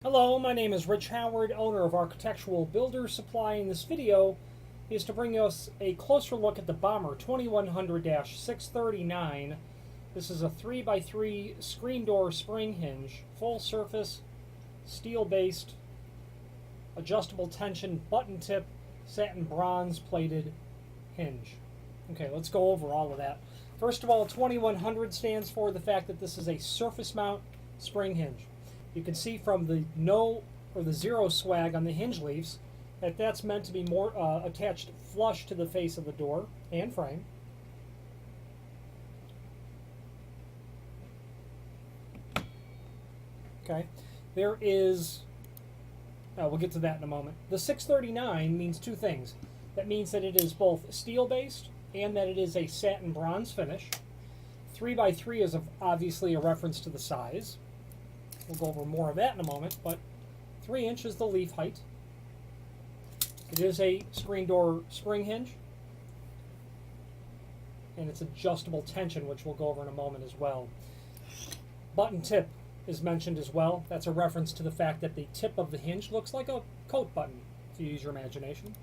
Hello, my name is Rich Howard, owner of Architectural Builder Supply, and this video is to bring us a closer look at the Bommer 2100-639. This is a 3x3 screen door spring hinge, full surface, steel-based, adjustable tension, button tip, satin bronze plated hinge. Okay, let's go over all of that. First of all, 2100 stands for the fact that this is a surface mount spring hinge. You can see from the no or the zero swag on the hinge leaves that that's meant to be more attached flush to the face of the door and frame. Okay, there is, we'll get to that in a moment. The 639 means two things. That means that it is both steel-based and that it is a satin bronze finish. 3x3 is obviously a reference to the size. We'll go over more of that in a moment, but 3 inches the leaf height. It is a screen door spring hinge, and it's adjustable tension, which we'll go over in a moment as well. Button tip is mentioned as well. That's a reference to the fact that the tip of the hinge looks like a coat button, if you use your imagination.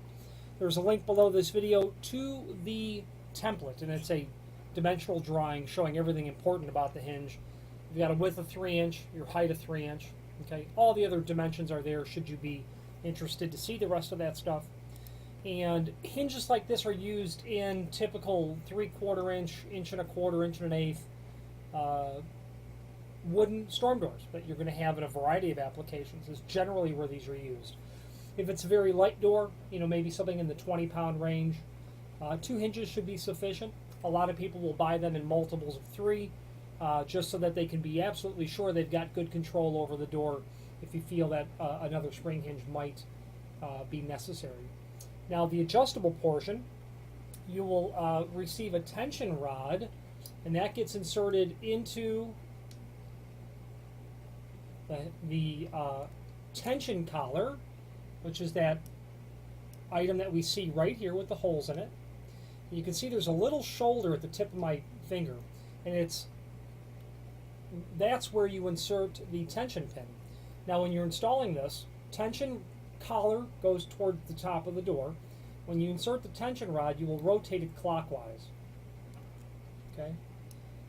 There's a link below this video to the template, and it's a dimensional drawing showing everything important about the hinge. You've got a width of 3 inch, your height of 3 inch. Okay, all the other dimensions are there should you be interested to see the rest of that stuff. And hinges like this are used in typical 3/4 inch, 1.25 inch, 1/8 wooden storm doors that you're going to have in a variety of applications. Is generally where these are used. If it's a very light door, maybe something in the 20-pound range, 2 hinges should be sufficient. A lot of people will buy them in multiples of 3. Just so that they can be absolutely sure they've got good control over the door if you feel that another spring hinge might be necessary. Now, the adjustable portion, you will receive a tension rod, and that gets inserted into the tension collar, which is that item that we see right here with the holes in it. You can see there's a little shoulder at the tip of my finger, and that's where you insert the tension pin. Now, when you're installing this, tension collar goes toward the top of the door. When you insert the tension rod, you will rotate it clockwise. Okay?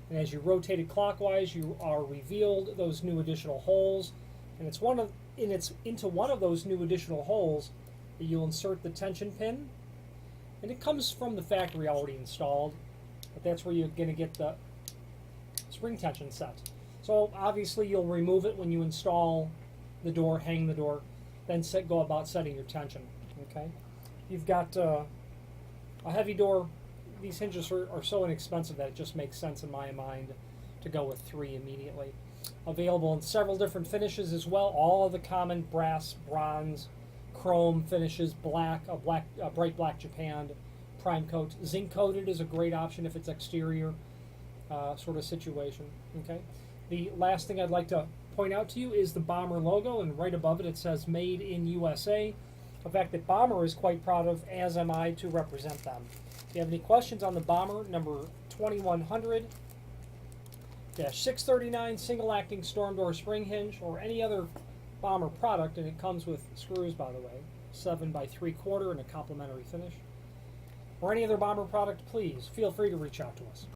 And as you rotate it clockwise, you are revealed those new additional holes, and it's into one of those new additional holes that you'll insert the tension pin. And it comes from the factory already installed, but that's where you're going to get the spring tension set. So obviously you'll remove it when you install the door, hang the door, then go about setting your tension. Okay, you've got a heavy door. These hinges are so inexpensive that it just makes sense in my mind to go with 3 immediately. Available in several different finishes as well. All of the common brass, bronze, chrome finishes, black, a bright black japanned, prime coat. Zinc coated is a great option if it's exterior. Sort of situation. Okay. The last thing I'd like to point out to you is the Bommer logo, and right above it says "Made in USA." A fact that Bommer is quite proud of, as am I, to represent them. If you have any questions on the Bommer number 2100-639 single acting storm door spring hinge, or any other Bommer product, and it comes with screws, by the way, 7 by 3/4 and a complimentary finish, or any other Bommer product, please feel free to reach out to us.